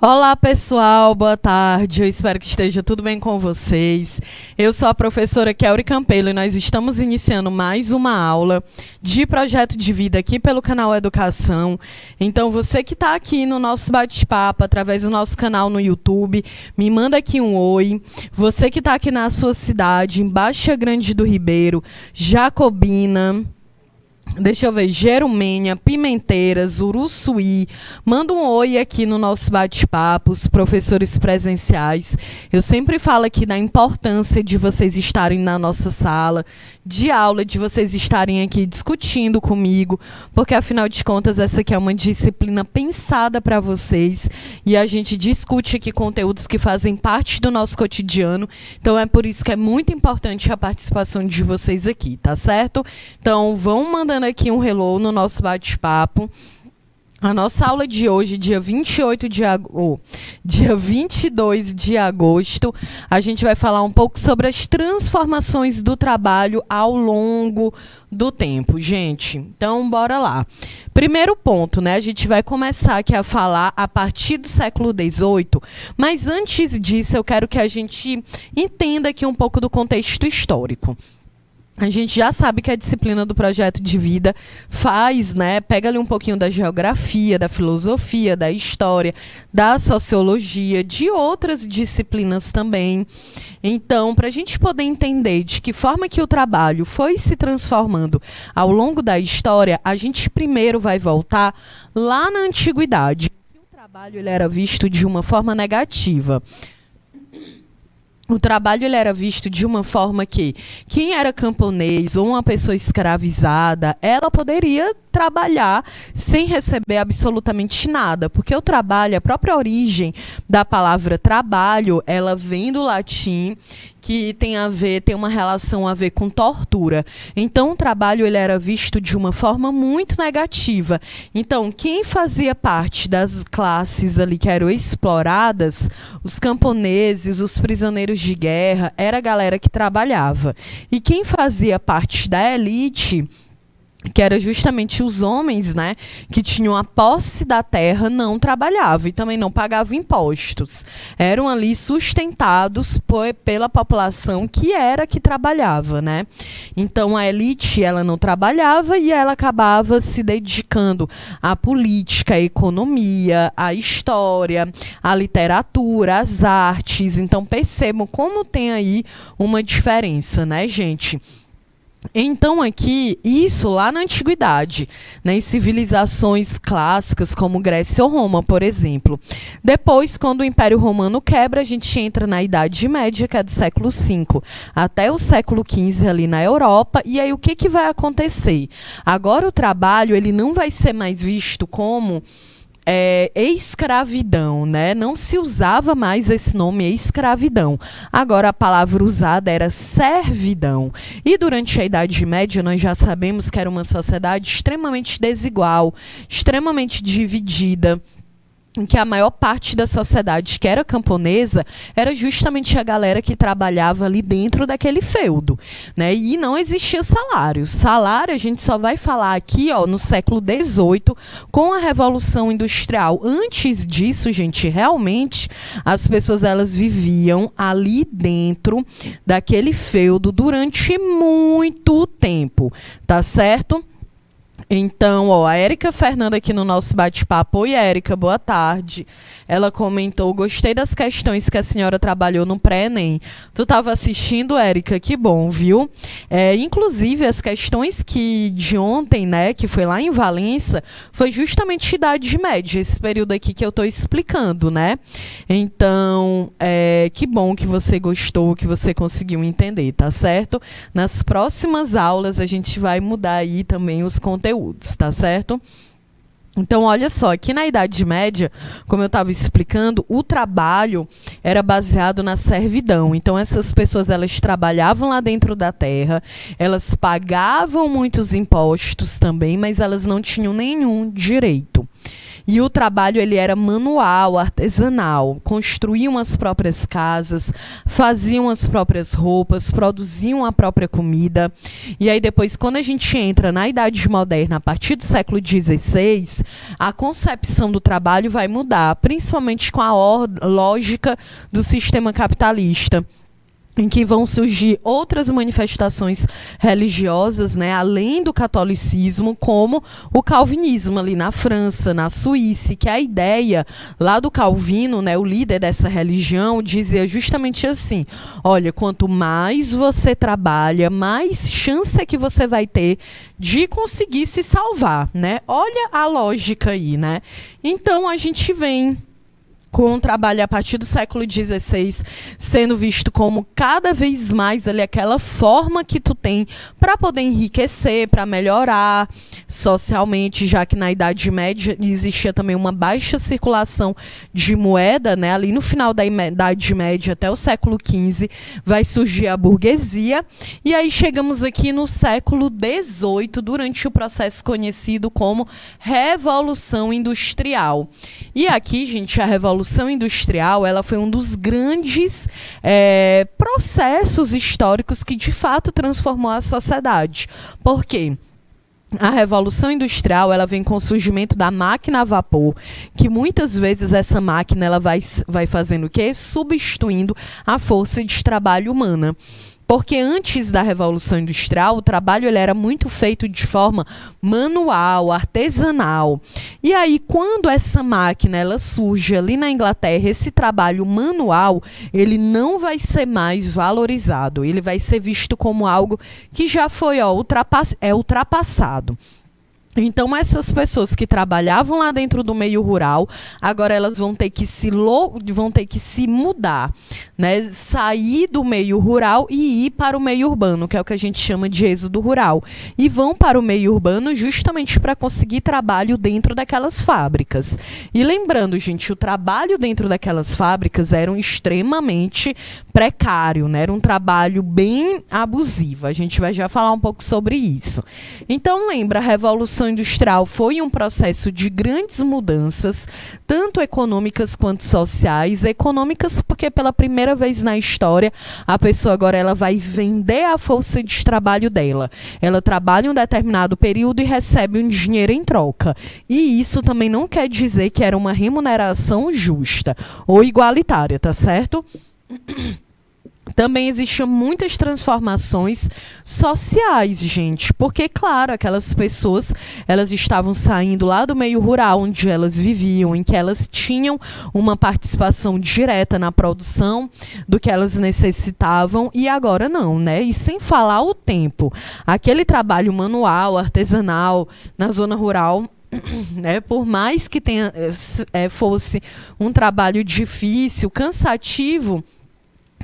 Olá, pessoal, boa tarde. Eu espero que esteja tudo bem com vocês. Eu sou a professora Kelly Campelo e nós estamos iniciando mais uma aula de projeto de vida aqui pelo canal Educação. Então, você que está aqui no nosso bate-papo, através do nosso canal no YouTube, me manda aqui um oi. Você que está aqui na sua cidade, em Baixa Grande do Ribeiro, Jacobina, deixa eu ver, Jerumenha, Pimenteiras, Uruçuí. Manda um oi aqui no nosso bate-papo, os professores presenciais. Eu sempre falo aqui da importância de vocês estarem na nossa sala de aula, de vocês estarem aqui discutindo comigo, porque afinal de contas essa aqui é uma disciplina pensada para vocês e a gente discute aqui conteúdos que fazem parte do nosso cotidiano. Então é por isso que é muito importante a participação de vocês aqui, tá certo? Então vão mandando aqui um hello no nosso bate-papo. A nossa aula de hoje, dia 22 de agosto, a gente vai falar um pouco sobre as transformações do trabalho ao longo do tempo, gente. Então, bora lá. Primeiro ponto, né? A gente vai começar aqui a falar a partir do século XVIII, mas antes disso eu quero que a gente entenda aqui um pouco do contexto histórico. A gente já sabe que a disciplina do projeto de vida faz, né? Pega ali um pouquinho da geografia, da filosofia, da história, da sociologia, de outras disciplinas também. Então, para a gente poder entender de que forma que o trabalho foi se transformando ao longo da história, a gente primeiro vai voltar lá na antiguidade. O trabalho ele era visto de uma forma negativa. O trabalho ele era visto de uma forma que quem era camponês ou uma pessoa escravizada, ela poderia trabalhar sem receber absolutamente nada, porque o trabalho, a própria origem da palavra trabalho, ela vem do latim, que tem uma relação a ver com tortura. Então, o trabalho ele era visto de uma forma muito negativa. Então, quem fazia parte das classes ali que eram exploradas, os camponeses, os prisioneiros de guerra, era a galera que trabalhava. E quem fazia parte da elite, que era justamente os homens, né, que tinham a posse da terra, não trabalhavam e também não pagavam impostos. Eram ali sustentados pela população que era que trabalhava, né? Então a elite ela não trabalhava e ela acabava se dedicando à política, à economia, à história, à literatura, às artes. Então percebam como tem aí uma diferença, né, gente? Então aqui, isso lá na antiguidade, né, em civilizações clássicas como Grécia ou Roma, por exemplo. Depois, quando o Império Romano quebra, a gente entra na Idade Média, que é do século V até o século XV ali na Europa. E aí o que vai acontecer? Agora o trabalho ele não vai ser mais visto como escravidão, né? Não se usava mais esse nome escravidão. Agora a palavra usada era servidão. E durante a Idade Média nós já sabemos que era uma sociedade extremamente desigual, extremamente dividida, em que a maior parte da sociedade que era camponesa era justamente a galera que trabalhava ali dentro daquele feudo, né? E não existia salário. Salário a gente só vai falar aqui, ó, no século XVIII, com a Revolução Industrial. Antes disso, gente, realmente as pessoas elas viviam ali dentro daquele feudo durante muito tempo, tá certo? Então, ó, a Érica Fernanda aqui no nosso bate-papo. Oi, Érica, boa tarde. Ela comentou, gostei das questões que a senhora trabalhou no pré-ENEM. Tu estava assistindo, Érica? Que bom, viu? Inclusive, as questões que de ontem, né, que foi lá em Valença, foi justamente Idade Média, esse período aqui que eu estou explicando, né? Então, que bom que você gostou, que você conseguiu entender, tá certo? Nas próximas aulas, a gente vai mudar aí também os conteúdos, tá certo? Então, olha só, aqui na Idade Média, como eu estava explicando, o trabalho era baseado na servidão. Então, essas pessoas elas trabalhavam lá dentro da terra, elas pagavam muitos impostos também, mas elas não tinham nenhum direito. E o trabalho ele era manual, artesanal. Construíam as próprias casas, faziam as próprias roupas, produziam a própria comida. E aí depois, quando a gente entra na Idade Moderna, a partir do século XVI, a concepção do trabalho vai mudar, principalmente com a lógica do sistema capitalista, em que vão surgir outras manifestações religiosas, né, além do catolicismo, como o calvinismo ali na França, na Suíça, que a ideia lá do Calvino, né, o líder dessa religião, dizia justamente assim: olha, quanto mais você trabalha, mais chance é que você vai ter de conseguir se salvar, né? Olha a lógica aí, né? Então a gente vem com o trabalho a partir do século XVI sendo visto como cada vez mais ali aquela forma que tu tem para poder enriquecer, para melhorar socialmente, já que na Idade Média existia também uma baixa circulação de moeda, né? Ali no final da Idade Média até o século XV vai surgir a burguesia, e aí chegamos aqui no século XVIII, durante o processo conhecido como Revolução Industrial. E aqui, gente, a Revolução Industrial, ela foi um dos grandes processos históricos que de fato transformou a sociedade. Por quê? A Revolução Industrial, ela vem com o surgimento da máquina a vapor, que muitas vezes essa máquina ela vai fazendo o quê? Substituindo a força de trabalho humana. Porque antes da Revolução Industrial, o trabalho ele era muito feito de forma manual, artesanal. E aí, quando essa máquina ela surge ali na Inglaterra, esse trabalho manual, ele não vai ser mais valorizado. Ele vai ser visto como algo que já foi ultrapassado. Então, essas pessoas que trabalhavam lá dentro do meio rural, agora elas vão ter que se mudar, né? Sair do meio rural e ir para o meio urbano, que é o que a gente chama de êxodo rural. E vão para o meio urbano justamente para conseguir trabalho dentro daquelas fábricas. E lembrando, gente, o trabalho dentro daquelas fábricas era extremamente precário, né? Era um trabalho bem abusivo. A gente vai já falar um pouco sobre isso. Então, lembra, a Revolução Industrial foi um processo de grandes mudanças, tanto econômicas quanto sociais. Econômicas porque pela primeira vez na história a pessoa agora ela vai vender a força de trabalho dela. Ela trabalha um determinado período e recebe um dinheiro em troca. E isso também não quer dizer que era uma remuneração justa ou igualitária, tá certo? Também existiam muitas transformações sociais, gente, porque, claro, aquelas pessoas, elas estavam saindo lá do meio rural onde elas viviam, em que elas tinham uma participação direta na produção do que elas necessitavam, e agora não, né? E sem falar o tempo. Aquele trabalho manual, artesanal, na zona rural, né, por mais que fosse um trabalho difícil, cansativo,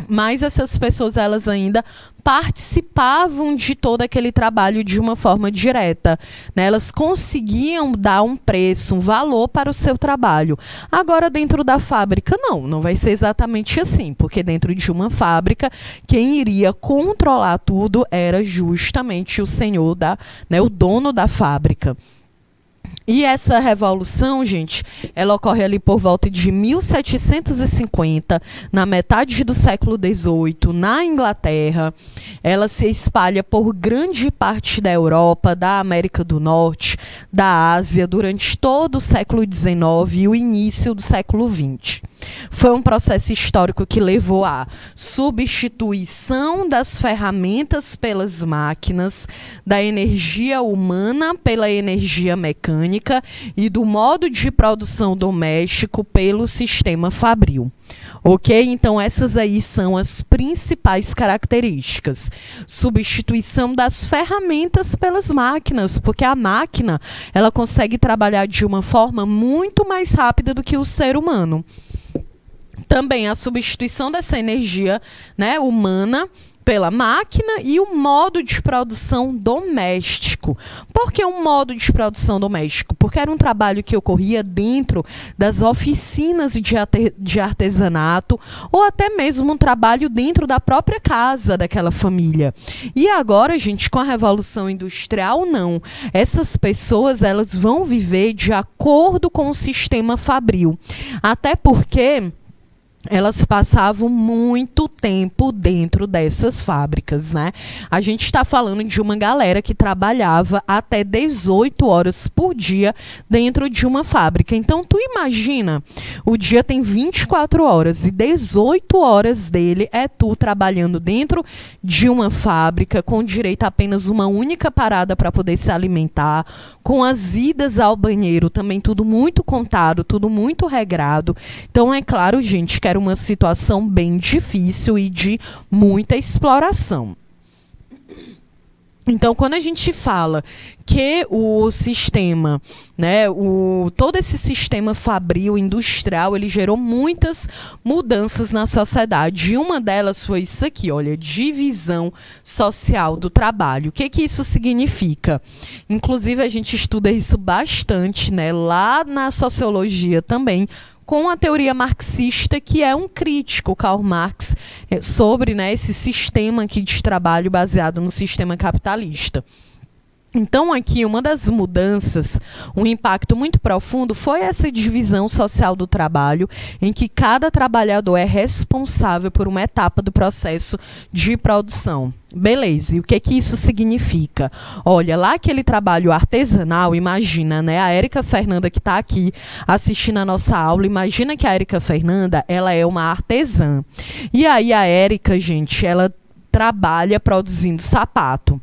mas essas pessoas elas ainda participavam de todo aquele trabalho de uma forma direta, né? Elas conseguiam dar um preço, um valor para o seu trabalho. Agora, dentro da fábrica, não vai ser exatamente assim, porque dentro de uma fábrica, quem iria controlar tudo era justamente o senhor, o dono da fábrica. E essa revolução, gente, ela ocorre ali por volta de 1750, na metade do século XVIII, na Inglaterra. Ela se espalha por grande parte da Europa, da América do Norte, da Ásia, durante todo o século XIX e o início do século XX. Foi um processo histórico que levou à substituição das ferramentas pelas máquinas, da energia humana pela energia mecânica e do modo de produção doméstico pelo sistema fabril. Ok? Então, essas aí são as principais características. Substituição das ferramentas pelas máquinas, porque a máquina ela consegue trabalhar de uma forma muito mais rápida do que o ser humano. Também a substituição dessa energia, né, humana pela máquina e o modo de produção doméstico. Por que um modo de produção doméstico? Porque era um trabalho que ocorria dentro das oficinas de artesanato ou até mesmo um trabalho dentro da própria casa daquela família. E agora, gente, com a Revolução Industrial, não. Essas pessoas, elas vão viver de acordo com o sistema fabril. Até porque elas passavam muito tempo dentro dessas fábricas, né? A gente está falando de uma galera que trabalhava até 18 horas por dia dentro de uma fábrica. Então, tu imagina, o dia tem 24 horas e 18 horas dele é tu trabalhando dentro de uma fábrica com direito a apenas uma única parada para poder se alimentar, com as idas ao banheiro também tudo muito contado, tudo muito regrado. Então, é claro, gente, que era uma situação bem difícil e de muita exploração. Então, quando a gente fala que o sistema, né, todo esse sistema fabril, industrial, ele gerou muitas mudanças na sociedade. E uma delas foi isso aqui, olha, divisão social do trabalho. O que que isso significa? Inclusive, a gente estuda isso bastante, né, lá na sociologia também, com a teoria marxista, que é um crítico, Karl Marx, sobre, né, esse sistema aqui de trabalho baseado no sistema capitalista. Então, aqui, uma das mudanças, um impacto muito profundo, foi essa divisão social do trabalho, em que cada trabalhador é responsável por uma etapa do processo de produção. Beleza, e o que que isso significa? Olha, lá aquele trabalho artesanal, imagina, né? A Érica Fernanda que está aqui assistindo a nossa aula, imagina que a Érica Fernanda, ela é uma artesã. E aí a Érica, gente, ela trabalha produzindo sapato.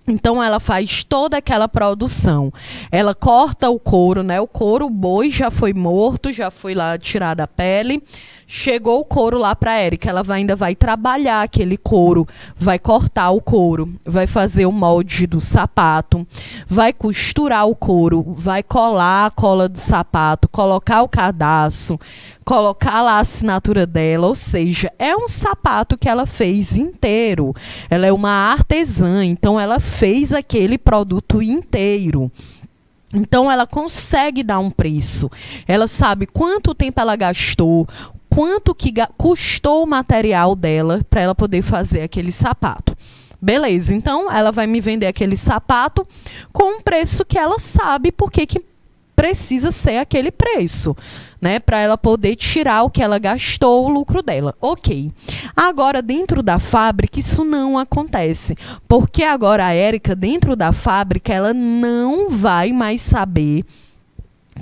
Então, ela faz toda aquela produção. Ela corta o couro, né? O couro, o boi já foi morto, já foi lá tirada a pele. Chegou o couro lá para a Érica. Ela ainda vai trabalhar aquele couro, vai cortar o couro, vai fazer o molde do sapato, vai costurar o couro, vai colar a cola do sapato, colocar o cadarço, colocar lá a assinatura dela, ou seja, é um sapato que ela fez inteiro. Ela é uma artesã, então ela fez aquele produto inteiro. Então ela consegue dar um preço. Ela sabe quanto tempo ela gastou, quanto que custou o material dela para ela poder fazer aquele sapato. Beleza, então ela vai me vender aquele sapato com um preço que ela sabe porque que precisa ser aquele preço, né, para ela poder tirar o que ela gastou, o lucro dela. Ok. Agora, dentro da fábrica, isso não acontece. Porque agora a Érica, dentro da fábrica, ela não vai mais saber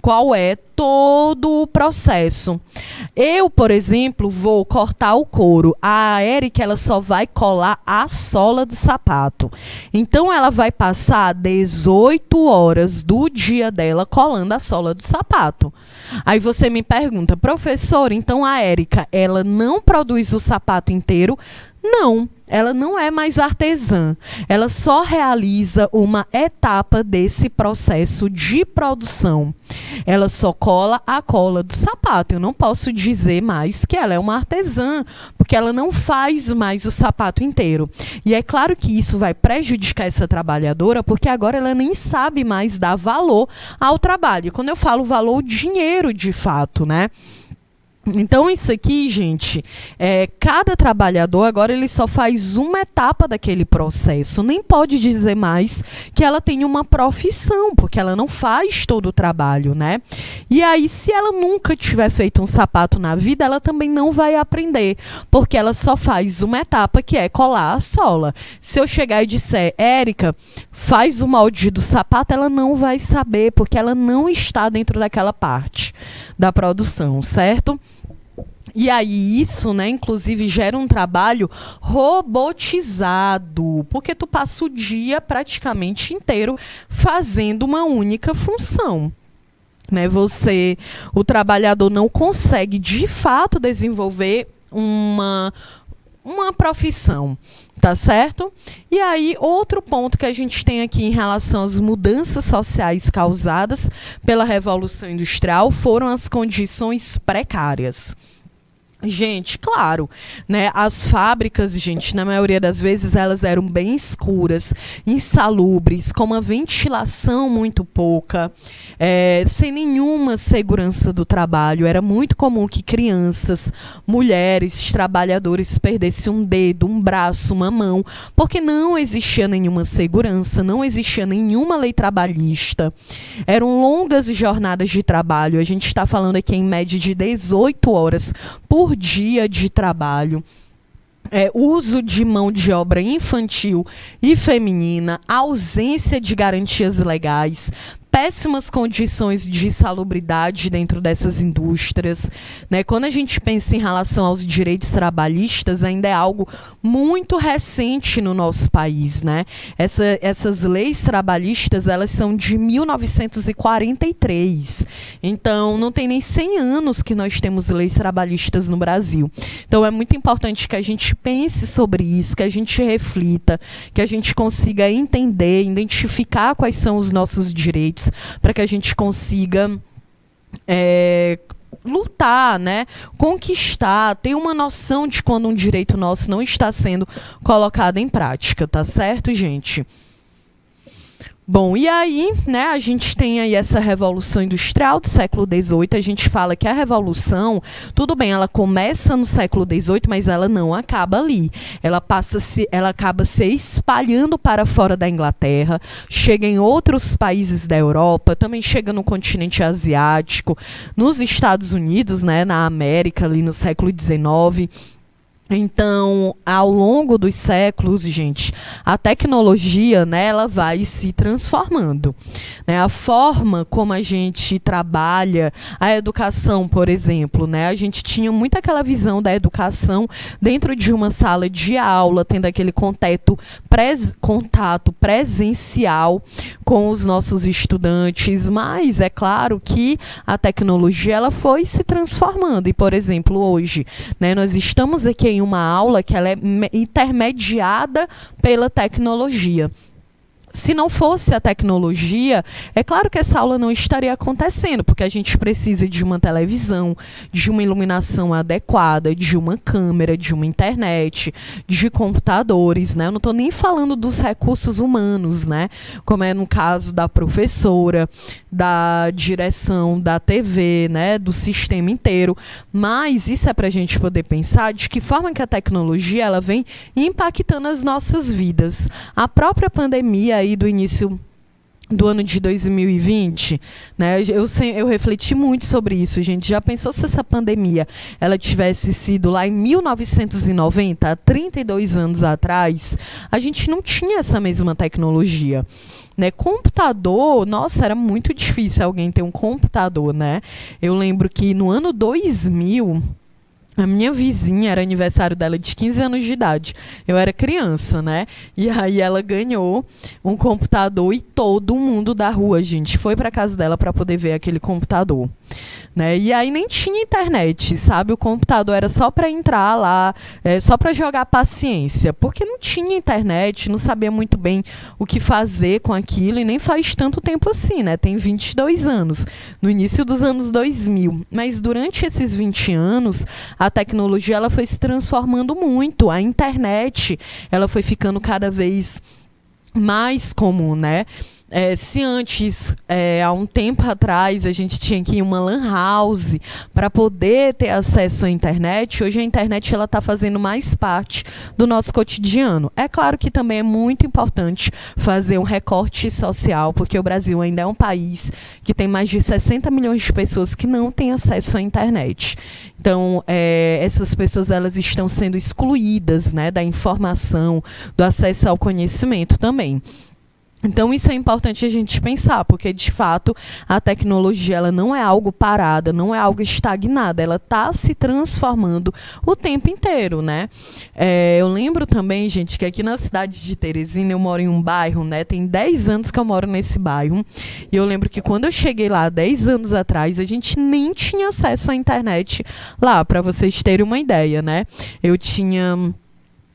qual é todo o processo. Eu, por exemplo, vou cortar o couro. A Érica, ela só vai colar a sola do sapato. Então, ela vai passar 18 horas do dia dela colando a sola do sapato. Aí você me pergunta, professora, então a Érica, ela não produz o sapato inteiro? Não, ela não é mais artesã. Ela só realiza uma etapa desse processo de produção. Ela só cola a cola do sapato. Eu não posso dizer mais que ela é uma artesã, porque ela não faz mais o sapato inteiro. E é claro que isso vai prejudicar essa trabalhadora, porque agora ela nem sabe mais dar valor ao trabalho. Quando eu falo valor, o dinheiro de fato, né? Então, isso aqui, gente, cada trabalhador agora ele só faz uma etapa daquele processo. Nem pode dizer mais que ela tem uma profissão, porque ela não faz todo o trabalho, né? E aí, se ela nunca tiver feito um sapato na vida, ela também não vai aprender, porque ela só faz uma etapa, que é colar a sola. Se eu chegar e disser, Érica, faz o molde do sapato, ela não vai saber, porque ela não está dentro daquela parte da produção, certo? E aí isso, né, inclusive gera um trabalho robotizado, porque tu passa o dia praticamente inteiro fazendo uma única função. Né? O trabalhador não consegue de fato desenvolver uma profissão, tá certo? E aí, outro ponto que a gente tem aqui em relação às mudanças sociais causadas pela Revolução Industrial foram as condições precárias. Gente, claro, né? As fábricas, gente, na maioria das vezes elas eram bem escuras, insalubres, com uma ventilação muito pouca, sem nenhuma segurança do trabalho. Era muito comum que crianças, mulheres, trabalhadores perdessem um dedo, um braço, uma mão, porque não existia nenhuma segurança, não existia nenhuma lei trabalhista. Eram longas jornadas de trabalho. A gente está falando aqui em média de 18 horas por dia de trabalho, uso de mão de obra infantil e feminina, ausência de garantias legais, péssimas condições de salubridade dentro dessas indústrias, né? Quando a gente pensa em relação aos direitos trabalhistas, ainda é algo muito recente no nosso país, né? Essas leis trabalhistas, elas são de 1943. Então, não tem nem 100 anos que nós temos leis trabalhistas no Brasil. Então, é muito importante que a gente pense sobre isso, que a gente reflita, que a gente consiga entender, identificar quais são os nossos direitos, para que a gente consiga lutar, né? Conquistar, ter uma noção de quando um direito nosso não está sendo colocado em prática, tá certo, gente? Bom, e aí, né, a gente tem aí essa Revolução Industrial do século XVIII. A gente fala que a Revolução, tudo bem, ela começa no século XVIII, mas ela não acaba ali. Ela acaba se espalhando para fora da Inglaterra, chega em outros países da Europa, também chega no continente asiático, nos Estados Unidos, né, na América, ali no século XIX. Então, ao longo dos séculos, gente, a tecnologia, né, ela vai se transformando, né? A forma como a gente trabalha, a educação, por exemplo, né? A gente tinha muito aquela visão da educação dentro de uma sala de aula, tendo aquele contato presencial com os nossos estudantes, mas é claro que a tecnologia ela foi se transformando e, por exemplo, hoje, né, nós estamos aqui em uma aula que ela é intermediada pela tecnologia. Se não fosse a tecnologia, é claro que essa aula não estaria acontecendo, porque a gente precisa de uma televisão, de uma iluminação adequada, de uma câmera, de uma internet, de computadores, né? Eu não estou nem falando dos recursos humanos, né? Como é no caso da professora, da direção da TV, né? Do sistema inteiro. Mas isso é para a gente poder pensar de que forma que a tecnologia ela vem impactando as nossas vidas. A própria pandemia do início do ano de 2020, né? Eu refleti muito sobre isso, gente. Já pensou se essa pandemia ela tivesse sido lá em 1990, há 32 anos atrás? A gente não tinha essa mesma tecnologia, né? Computador, nossa, era muito difícil alguém ter um computador, né? Eu lembro que no ano 2000 a minha vizinha, era aniversário dela de 15 anos de idade. Eu era criança, né? E aí ela ganhou um computador e todo mundo da rua, gente, foi para casa dela para poder ver aquele computador, né? E aí nem tinha internet, sabe? O computador era só para entrar lá, só para jogar paciência, porque não tinha internet, não sabia muito bem o que fazer com aquilo e nem faz tanto tempo assim, né? Tem 22 anos, no início dos anos 2000. Mas durante esses 20 anos, a tecnologia ela foi se transformando muito. A internet ela foi ficando cada vez mais comum, né? Se antes, há um tempo atrás, a gente tinha que ir em uma lan house para poder ter acesso à internet, hoje a internet está fazendo mais parte do nosso cotidiano. É claro que também é muito importante fazer um recorte social, porque o Brasil ainda é um país que tem mais de 60 milhões de pessoas que não têm acesso à internet. Então, essas pessoas elas estão sendo excluídas, né, da informação, do acesso ao conhecimento também. Então, isso é importante a gente pensar, porque, de fato, a tecnologia ela não é algo parada, não é algo estagnado, ela está se transformando o tempo inteiro, né? Eu lembro também, gente, que aqui na cidade de Teresina, eu moro em um bairro, né? Tem 10 anos que eu moro nesse bairro, e eu lembro que quando eu cheguei lá, 10 anos atrás, a gente nem tinha acesso à internet lá, para vocês terem uma ideia, né? Eu tinha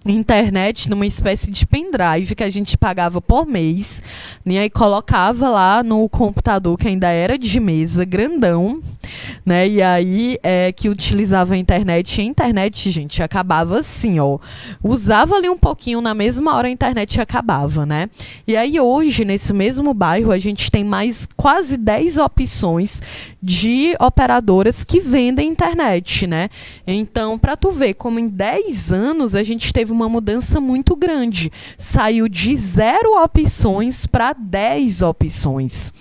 internet numa espécie de pendrive que a gente pagava por mês, e aí colocava lá no computador que ainda era de mesa, grandão, né? E aí que utilizava a internet. E a internet, gente, acabava assim, ó. Usava ali um pouquinho, na mesma hora a internet acabava, né? E aí hoje, nesse mesmo bairro, a gente tem mais quase 10 opções de operadoras que vendem internet, né? Então, para tu ver como em 10 anos a gente teve uma mudança muito grande. Saiu de 0 opções para 10 opções.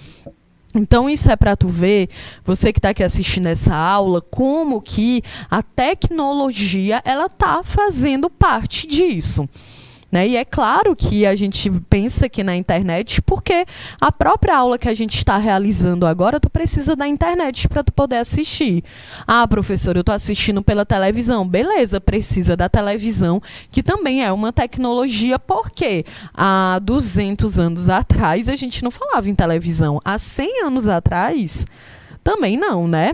Então, isso é para tu ver, você que está aqui assistindo essa aula, como que a tecnologia ela está fazendo parte disso. Né? E é claro que a gente pensa aqui na internet porque a própria aula que a gente está realizando agora, tu precisa da internet para tu poder assistir. Ah, professor, eu estou assistindo pela televisão. Beleza, precisa da televisão, que também é uma tecnologia, porque há 200 anos atrás a gente não falava em televisão. Há 100 anos atrás, também não, né?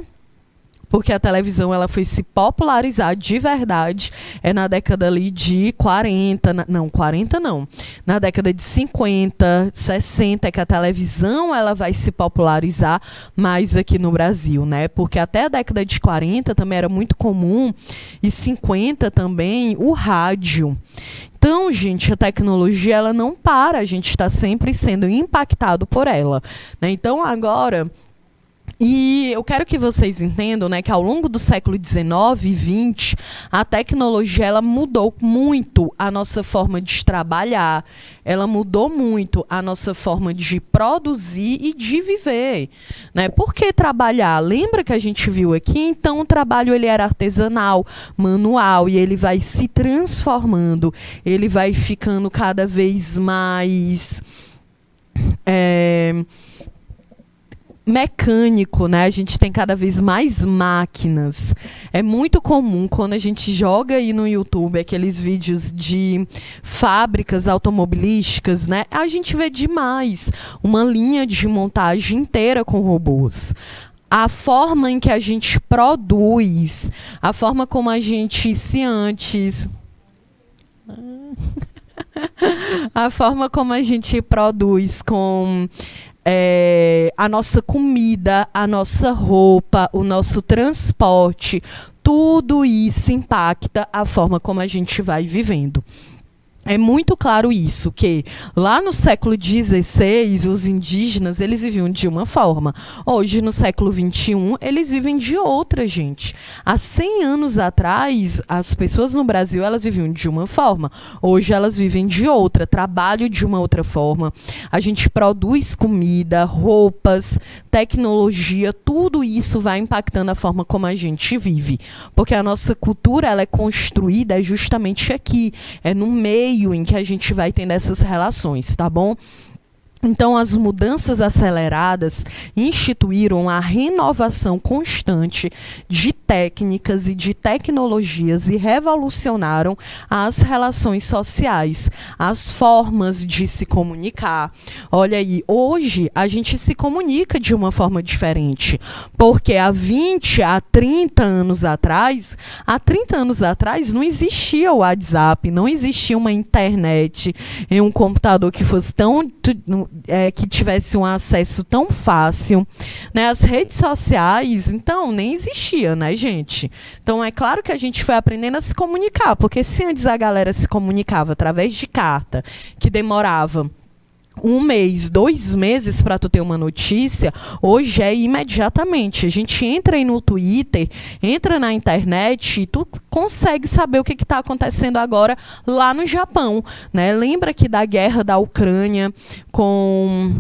Porque a televisão ela foi se popularizar de verdade na década ali de 40, na década de 50, 60, que a televisão ela vai se popularizar mais aqui no Brasil, né? Porque até a década de 40 também era muito comum, e 50 também, o rádio. Então, gente, a tecnologia ela não para, a gente está sempre sendo impactado por ela, né? Então, agora... E eu quero que vocês entendam, né, que ao longo do século XIX e XX, a tecnologia ela mudou muito a nossa forma de trabalhar, ela mudou muito a nossa forma de produzir e de viver. Né? Por que trabalhar? Lembra que a gente viu aqui? Então, o trabalho ele era artesanal, manual, e ele vai se transformando, ele vai ficando cada vez mais... mecânico, né? A gente tem cada vez mais máquinas. É muito comum quando a gente joga aí no YouTube aqueles vídeos de fábricas automobilísticas, né? A gente vê demais uma linha de montagem inteira com robôs. A forma em que a gente produz, a forma como a gente se antes... a forma como a gente produz com... a nossa comida, a nossa roupa, o nosso transporte, tudo isso impacta a forma como a gente vai vivendo. É muito claro isso, que lá no século XVI, os indígenas, eles viviam de uma forma. Hoje, no século XXI, eles vivem de outra, gente. Há 100 anos atrás, as pessoas no Brasil, elas viviam de uma forma. Hoje, elas vivem de outra, trabalham de uma outra forma. A gente produz comida, roupas, tecnologia, tudo isso vai impactando a forma como a gente vive. Porque a nossa cultura, ela é construída justamente aqui, no meio em que a gente vai tendo essas relações, tá bom? Então, as mudanças aceleradas instituíram a renovação constante de técnicas e de tecnologias e revolucionaram as relações sociais, as formas de se comunicar. Olha aí, hoje a gente se comunica de uma forma diferente, porque há 20, há 30 anos atrás, não existia o WhatsApp, não existia uma internet e um computador que fosse tão... que tivesse um acesso tão fácil, né? As redes sociais, então, nem existia, né, gente? Então, é claro que a gente foi aprendendo a se comunicar, porque se antes a galera se comunicava através de carta, que demorava 1 mês, 2 meses para tu ter uma notícia, hoje é imediatamente. A gente entra aí no Twitter, entra na internet e tu consegue saber o que está acontecendo agora lá no Japão, né? Lembra que da guerra da Ucrânia com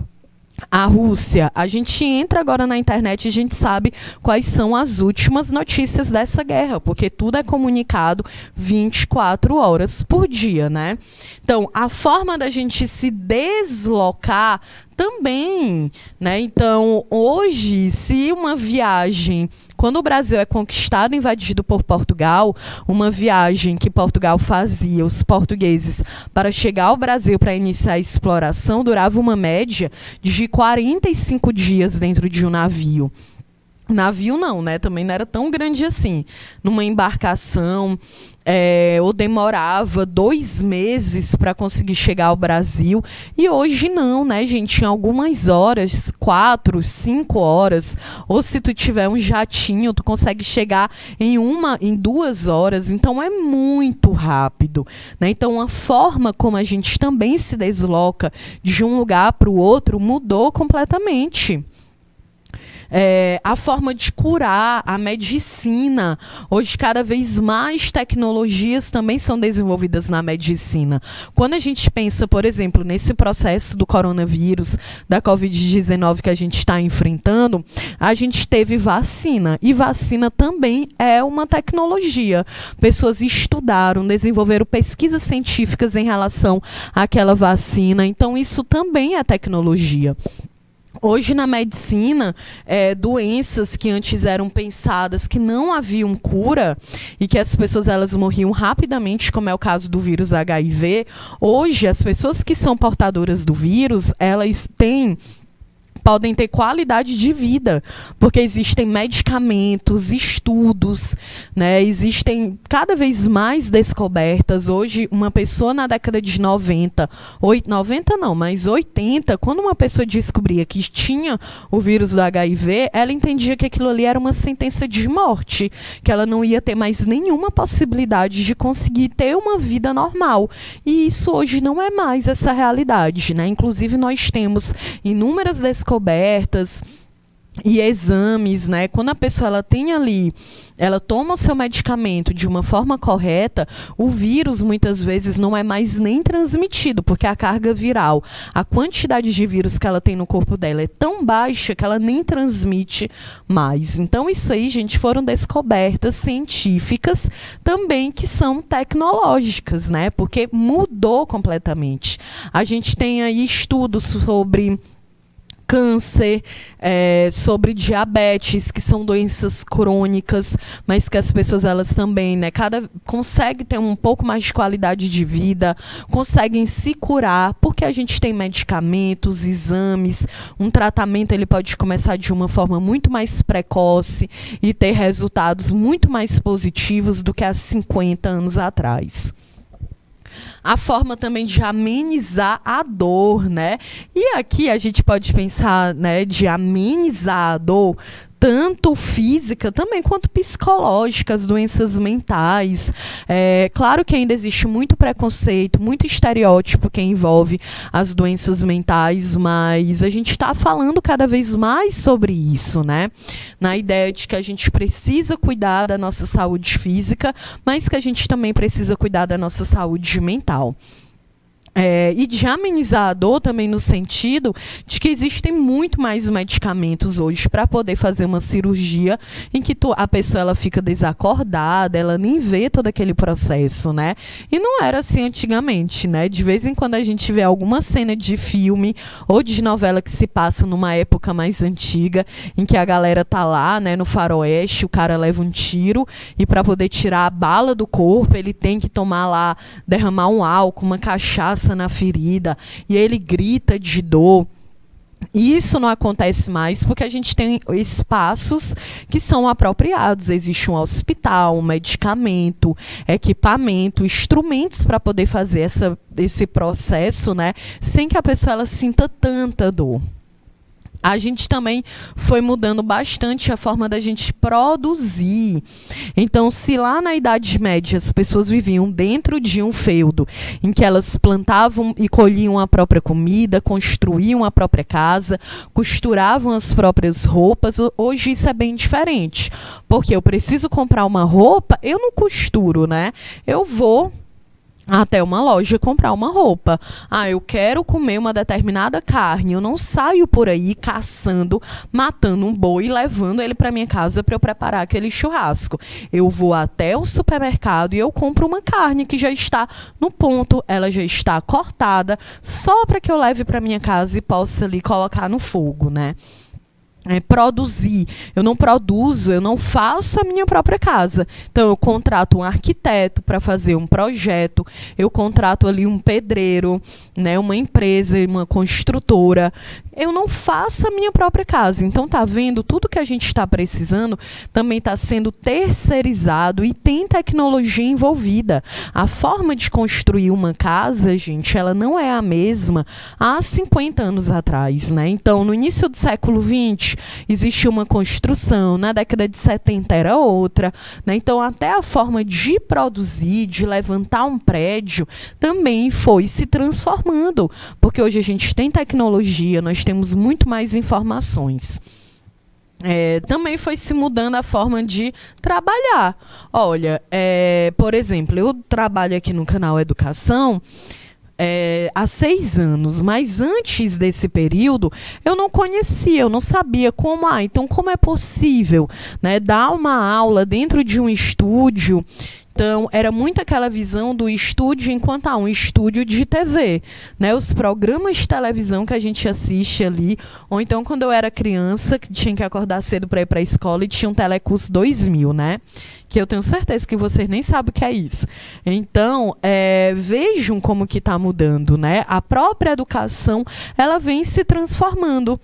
a Rússia, a gente entra agora na internet e a gente sabe quais são as últimas notícias dessa guerra, porque tudo é comunicado 24 horas por dia, né? Então, a forma da gente se deslocar também, né? Então, hoje, se uma viagem, quando o Brasil é conquistado e invadido por Portugal, uma viagem que Portugal fazia, os portugueses, para chegar ao Brasil para iniciar a exploração, durava uma média de 45 dias dentro de um navio. Navio não, né? Também não era tão grande assim. Numa embarcação, ou demorava 2 meses para conseguir chegar ao Brasil. E hoje não, né, gente? Em algumas horas, 4, 5 horas. Ou se tu tiver um jatinho, tu consegue chegar em 2 horas. Então é muito rápido, né? Então a forma como a gente também se desloca de um lugar para o outro mudou completamente. A forma de curar, a medicina. Hoje, cada vez mais tecnologias também são desenvolvidas na medicina. Quando a gente pensa, por exemplo, nesse processo do coronavírus, da Covid-19 que a gente está enfrentando, a gente teve vacina. E vacina também é uma tecnologia. Pessoas estudaram, desenvolveram pesquisas científicas em relação àquela vacina. Então, isso também é tecnologia. Hoje, na medicina, doenças que antes eram pensadas que não haviam cura e que as pessoas elas morriam rapidamente, como é o caso do vírus HIV, hoje as pessoas que são portadoras do vírus, elas podem ter qualidade de vida, porque existem medicamentos, estudos, né? Existem cada vez mais descobertas. Hoje, uma pessoa na década de 90, 90 não, mas 80, quando uma pessoa descobria que tinha o vírus do HIV, ela entendia que aquilo ali era uma sentença de morte, que ela não ia ter mais nenhuma possibilidade de conseguir ter uma vida normal. E isso hoje não é mais essa realidade, né? Inclusive, nós temos inúmeras descobertas e exames, né? Quando a pessoa ela toma o seu medicamento de uma forma correta, o vírus muitas vezes não é mais nem transmitido, porque a carga viral, a quantidade de vírus que ela tem no corpo dela é tão baixa que ela nem transmite mais. Então isso aí, gente, foram descobertas científicas também que são tecnológicas, né? Porque mudou completamente. A gente tem aí estudos sobre câncer, sobre diabetes, que são doenças crônicas, mas que as pessoas elas também, né, conseguem ter um pouco mais de qualidade de vida, conseguem se curar, porque a gente tem medicamentos, exames, um tratamento ele pode começar de uma forma muito mais precoce e ter resultados muito mais positivos do que há 50 anos atrás. A forma também de amenizar a dor, né? E aqui a gente pode pensar, né, de amenizar a dor, tanto física também quanto psicológica, as doenças mentais. Claro que ainda existe muito preconceito, muito estereótipo que envolve as doenças mentais, mas a gente está falando cada vez mais sobre isso, né? Na ideia de que a gente precisa cuidar da nossa saúde física, mas que a gente também precisa cuidar da nossa saúde mental. E de amenizar a dor também no sentido de que existem muito mais medicamentos hoje para poder fazer uma cirurgia em que a pessoa ela fica desacordada, ela nem vê todo aquele processo, né? E não era assim antigamente, né? De vez em quando a gente vê alguma cena de filme ou de novela que se passa numa época mais antiga, em que a galera tá lá, né, no faroeste, o cara leva um tiro e para poder tirar a bala do corpo, ele tem que derramar um álcool, uma cachaça na ferida, e ele grita de dor. Isso não acontece mais porque a gente tem espaços que são apropriados. Existe um hospital, um medicamento, equipamento, instrumentos para poder fazer esse processo, né, sem que a pessoa ela sinta tanta dor. A gente também foi mudando bastante a forma da gente produzir. Então, se lá na Idade Média as pessoas viviam dentro de um feudo, em que elas plantavam e colhiam a própria comida, construíam a própria casa, costuravam as próprias roupas, hoje isso é bem diferente. Porque eu preciso comprar uma roupa, eu não costuro, né? Eu vou até uma loja comprar uma roupa. Eu quero comer uma determinada carne. Eu não saio por aí caçando, matando um boi e levando ele para minha casa para eu preparar aquele churrasco. Eu vou até o supermercado e eu compro uma carne que já está no ponto, ela já está cortada, só para que eu leve para minha casa e possa ali colocar no fogo, né? produzir. Eu não produzo, eu não faço a minha própria casa. Então, eu contrato um arquiteto para fazer um projeto, eu contrato ali um pedreiro, né, uma empresa, uma construtora. Eu não faço a minha própria casa. Então, tá vendo? Tudo que a gente está precisando também está sendo terceirizado e tem tecnologia envolvida. A forma de construir uma casa, gente, ela não é a mesma há 50 anos atrás, né? Então, no início do século XX, existia uma construção, na década de 70 era outra, né? Então, até a forma de produzir, de levantar um prédio, também foi se transformando, porque hoje a gente tem tecnologia, nós temos muito mais informações. Também foi se mudando a forma de trabalhar. Olha, por exemplo, eu trabalho aqui no canal Educação há 6 anos, mas antes desse período eu não conhecia, eu não sabia como, então como é possível, né, dar uma aula dentro de um estúdio. Então, era muito aquela visão do estúdio enquanto um estúdio de TV, né? Os programas de televisão que a gente assiste ali, ou então quando eu era criança, que tinha que acordar cedo para ir para a escola e tinha um Telecurso 2000, né? Que eu tenho certeza que vocês nem sabem o que é isso. Então, vejam como que está mudando, né? A própria educação, ela vem se transformando.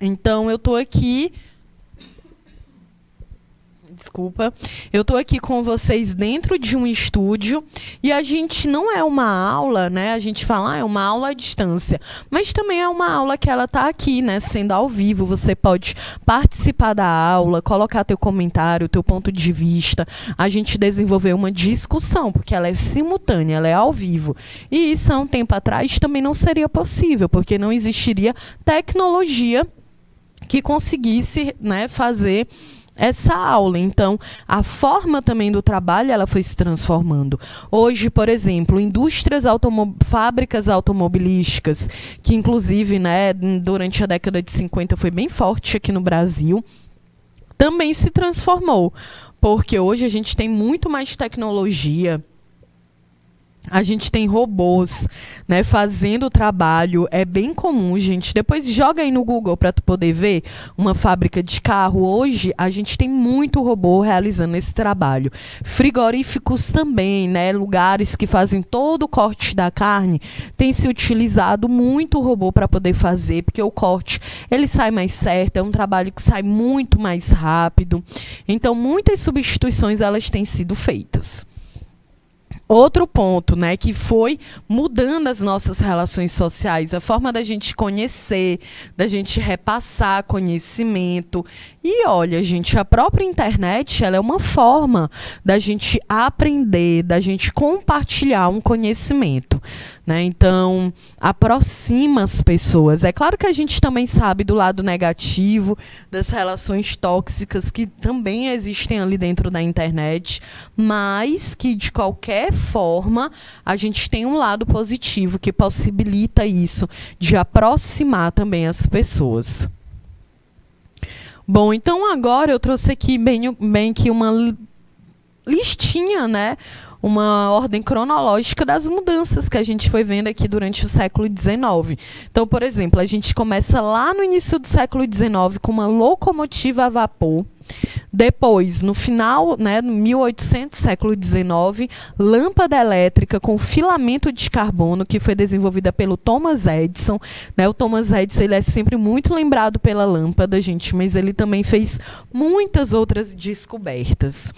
Então, eu estou aqui... Desculpa, eu estou aqui com vocês dentro de um estúdio e a gente não é uma aula, né? A gente fala, é uma aula à distância, mas também é uma aula que ela está aqui, né? Sendo ao vivo, você pode participar da aula, colocar teu comentário, teu ponto de vista, a gente desenvolver uma discussão, porque ela é simultânea, ela é ao vivo. E isso há um tempo atrás também não seria possível, porque não existiria tecnologia que conseguisse, né, fazer essa aula. Então, a forma também do trabalho, ela foi se transformando. Hoje, por exemplo, fábricas automobilísticas, que inclusive, né, durante a década de 50 foi bem forte aqui no Brasil, também se transformou, porque hoje a gente tem muito mais tecnologia. A gente tem robôs, né, fazendo o trabalho. É bem comum, gente. Depois joga aí no Google para tu poder ver uma fábrica de carro. Hoje a gente tem muito robô realizando esse trabalho. Frigoríficos também, né, lugares que fazem todo o corte da carne, tem se utilizado muito robô para poder fazer, porque o corte ele sai mais certo, é um trabalho que sai muito mais rápido. Então, muitas substituições elas têm sido feitas. Outro ponto, né, que foi mudando as nossas relações sociais, a forma da gente conhecer, da gente repassar conhecimento. E olha, gente, a própria internet, ela é uma forma da gente aprender, da gente compartilhar um conhecimento, né? Então, aproxima as pessoas. É claro que a gente também sabe do lado negativo, das relações tóxicas que também existem ali dentro da internet, mas que, de qualquer forma, a gente tem um lado positivo que possibilita isso, de aproximar também as pessoas. Bom, então agora eu trouxe aqui bem que uma listinha, né? Uma ordem cronológica das mudanças que a gente foi vendo aqui durante o século XIX. Então, por exemplo, a gente começa lá no início do século XIX com uma locomotiva a vapor. Depois, no final, né, no 1800, século XIX, lâmpada elétrica com filamento de carbono, que foi desenvolvida pelo Thomas Edison. Né? O Thomas Edison ele é sempre muito lembrado pela lâmpada, gente, mas ele também fez muitas outras descobertas.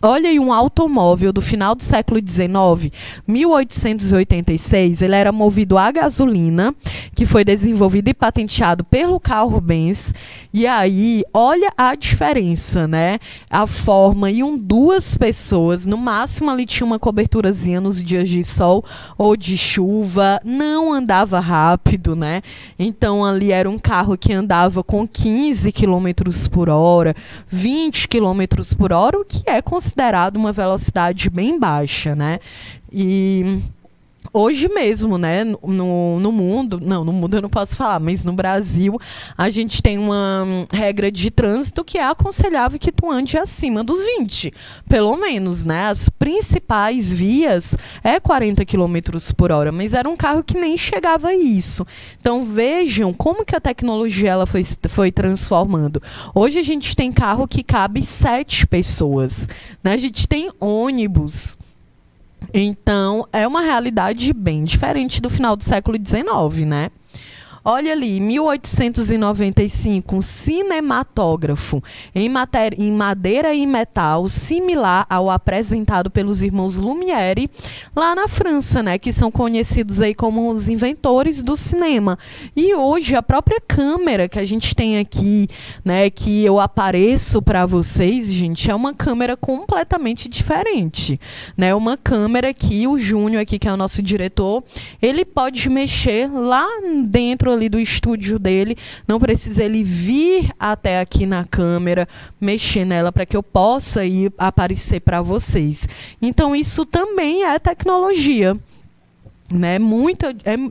Olha aí um automóvel do final do século XIX, 1886, ele era movido a gasolina, que foi desenvolvido e patenteado pelo Carl Benz. E aí, olha a diferença, né? A forma, iam 2 pessoas, no máximo ali tinha uma coberturazinha nos dias de sol ou de chuva, não andava rápido, né? Então ali era um carro que andava com 15 km por hora, 20 km por hora, o que é considerado uma velocidade bem baixa, né? E Hoje mesmo, né, no mundo, não, no mundo eu não posso falar, mas no Brasil, a gente tem uma regra de trânsito que é aconselhável que tu ande acima dos 20, pelo menos, né? As principais vias é 40 quilômetros por hora, mas era um carro que nem chegava a isso. Então vejam como que a tecnologia ela foi transformando. Hoje a gente tem carro que cabe 7 pessoas, né? A gente tem ônibus. Então, é uma realidade bem diferente do final do século XIX, né? Olha ali, 1895, um cinematógrafo em madeira e metal, similar ao apresentado pelos irmãos Lumière, lá na França, né, que são conhecidos aí como os inventores do cinema. E hoje a própria câmera que a gente tem aqui, né, que eu apareço para vocês, gente, é uma câmera completamente diferente, né? Uma câmera que o Júnior aqui, que é o nosso diretor, ele pode mexer lá dentro ali do estúdio dele, não precisa ele vir até aqui na câmera, mexer nela para que eu possa ir aparecer para vocês. Então isso também é tecnologia, né?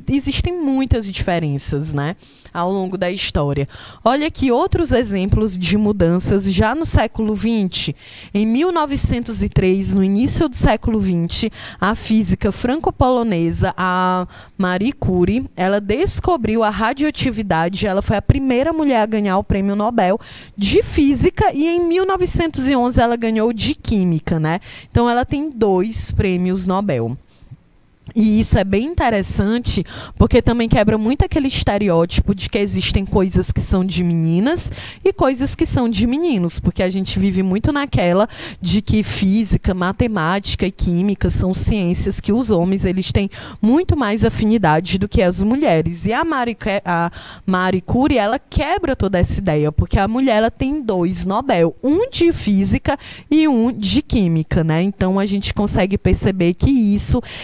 Existem muitas diferenças, né, ao longo da história. Olha aqui outros exemplos de mudanças já no século XX. Em 1903, no início do século XX, a física franco-polonesa, a Marie Curie, ela descobriu a radioatividade. Ela foi a primeira mulher a ganhar o Prêmio Nobel de Física e em 1911 ela ganhou de Química, né? Então ela tem 2 prêmios Nobel. E isso é bem interessante, porque também quebra muito aquele estereótipo de que existem coisas que são de meninas e coisas que são de meninos, porque a gente vive muito naquela de que física, matemática e química são ciências que os homens eles têm muito mais afinidade do que as mulheres. E a Marie Curie, ela quebra toda essa ideia, porque a mulher ela tem 2 Nobel, um de física e um de química, né? Então a gente consegue perceber que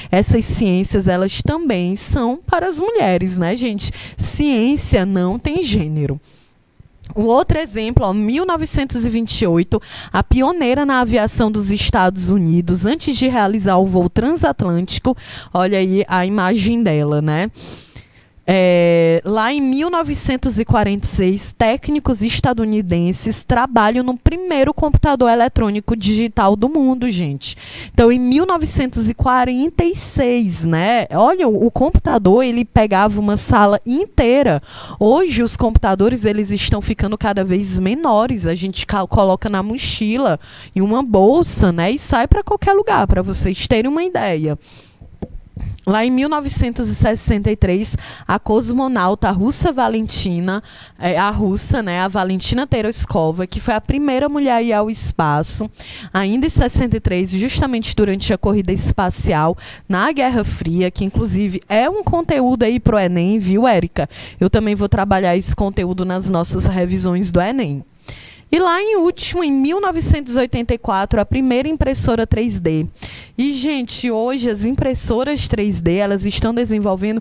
essas ciências, elas também são para as mulheres, né, gente? Ciência não tem gênero. Um outro exemplo, 1928, a pioneira na aviação dos Estados Unidos, antes de realizar o voo transatlântico, olha aí a imagem dela, né? Lá em 1946, técnicos estadunidenses trabalham no primeiro computador eletrônico digital do mundo, gente. Então, em 1946, né? Olha, o computador, ele pegava uma sala inteira. Hoje, os computadores, eles estão ficando cada vez menores. A gente coloca na mochila, em uma bolsa, né? E sai para qualquer lugar, para vocês terem uma ideia. Lá em 1963, a cosmonauta russa Valentina, a Valentina Tereshkova, que foi a primeira mulher a ir ao espaço, ainda em 63, justamente durante a corrida espacial na Guerra Fria, que inclusive é um conteúdo aí pro Enem, viu, Érica? Eu também vou trabalhar esse conteúdo nas nossas revisões do Enem. E lá em último, em 1984, a primeira impressora 3D. E, gente, hoje as impressoras 3D, elas estão desenvolvendo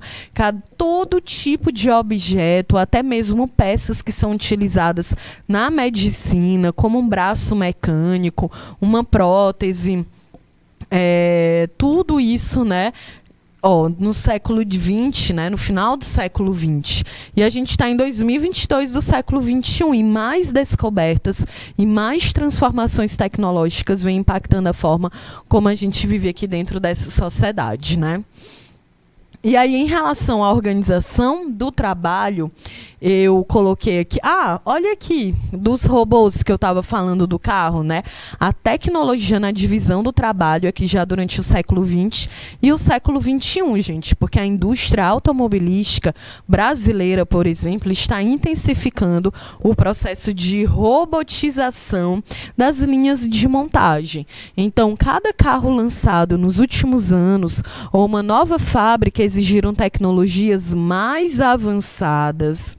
todo tipo de objeto, até mesmo peças que são utilizadas na medicina, como um braço mecânico, uma prótese, tudo isso, né? No século XX, né, no final do século XX. E a gente está em 2022 do século XXI, e mais descobertas e mais transformações tecnológicas vêm impactando a forma como a gente vive aqui dentro dessa sociedade, né? E aí, em relação à organização do trabalho, eu coloquei aqui... olha aqui, dos robôs que eu estava falando do carro, né? A tecnologia na divisão do trabalho aqui já durante o século XX e o século XXI, gente, porque a indústria automobilística brasileira, por exemplo, está intensificando o processo de robotização das linhas de montagem. Então, cada carro lançado nos últimos anos, ou uma nova fábrica, exigiram tecnologias mais avançadas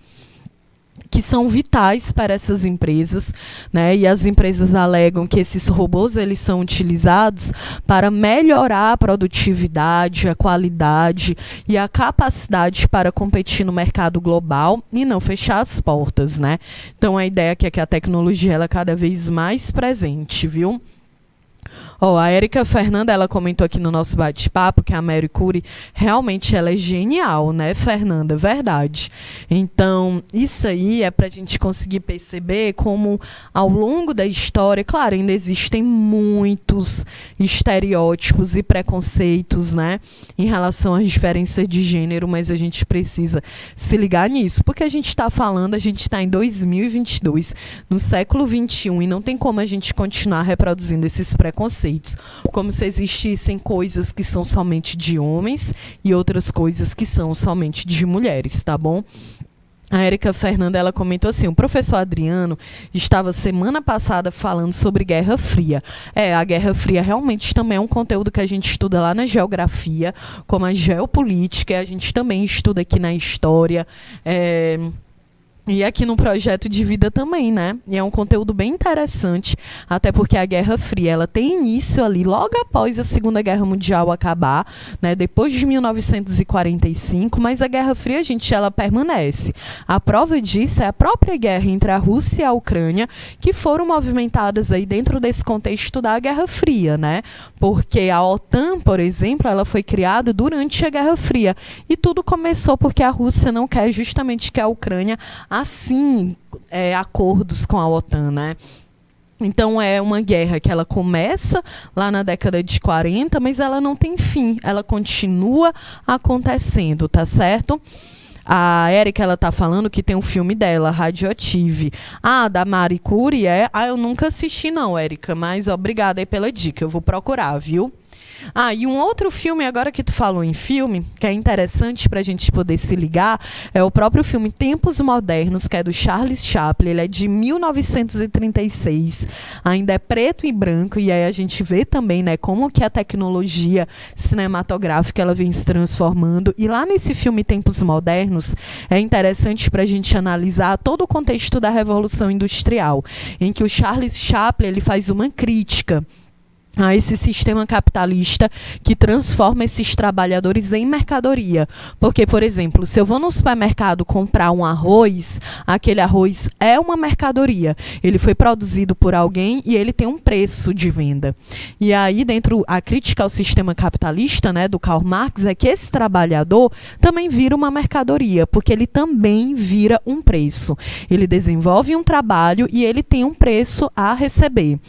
que são vitais para essas empresas, né? E as empresas alegam que esses robôs eles são utilizados para melhorar a produtividade, a qualidade e a capacidade para competir no mercado global e não fechar as portas, né? Então a ideia é que a tecnologia ela é cada vez mais presente, viu? Ó, a Érica Fernanda, ela comentou aqui no nosso bate-papo que a Marie Curie realmente ela é genial, né, Fernanda? Verdade. Então, isso aí é para a gente conseguir perceber como, ao longo da história, claro, ainda existem muitos estereótipos e preconceitos, né, em relação às diferenças de gênero, mas a gente precisa se ligar nisso, porque a gente está falando, a gente está em 2022, no século XXI, e não tem como a gente continuar reproduzindo esses preconceitos, como se existissem coisas que são somente de homens e outras coisas que são somente de mulheres, tá bom? A Érica Fernanda, ela comentou assim, o professor Adriano estava semana passada falando sobre Guerra Fria. A Guerra Fria realmente também é um conteúdo que a gente estuda lá na geografia, como a geopolítica, a gente também estuda aqui na história, e aqui no projeto de vida também, né? E é um conteúdo bem interessante, até porque a Guerra Fria, ela tem início ali logo após a Segunda Guerra Mundial acabar, né? Depois de 1945, mas a Guerra Fria, gente, ela permanece. A prova disso é a própria guerra entre a Rússia e a Ucrânia, que foram movimentadas aí dentro desse contexto da Guerra Fria, né? Porque a OTAN, por exemplo, ela foi criada durante a Guerra Fria. E tudo começou porque a Rússia não quer justamente que a Ucrânia assine acordos com a OTAN, né? Então é uma guerra que ela começa lá na década de 40, mas ela não tem fim, ela continua acontecendo, tá certo? A Érica, ela tá falando que tem um filme dela, Radioactive. Da Marie Curie, eu nunca assisti não, Érica, mas obrigada aí pela dica, eu vou procurar, viu? E um outro filme, agora que tu falou em filme, que é interessante para a gente poder se ligar, é o próprio filme Tempos Modernos, que é do Charles Chaplin. Ele é de 1936, ainda é preto e branco, e aí a gente vê também, né, como que a tecnologia cinematográfica ela vem se transformando. E lá nesse filme Tempos Modernos, é interessante para a gente analisar todo o contexto da Revolução Industrial, em que o Charles Chaplin ele faz uma crítica a esse sistema capitalista que transforma esses trabalhadores em mercadoria. Porque, por exemplo, se eu vou no supermercado comprar um arroz, aquele arroz é uma mercadoria. Ele foi produzido por alguém e ele tem um preço de venda. E aí, dentro a crítica ao sistema capitalista, né, do Karl Marx, é que esse trabalhador também vira uma mercadoria, porque ele também vira um preço. Ele desenvolve um trabalho e ele tem um preço a receber.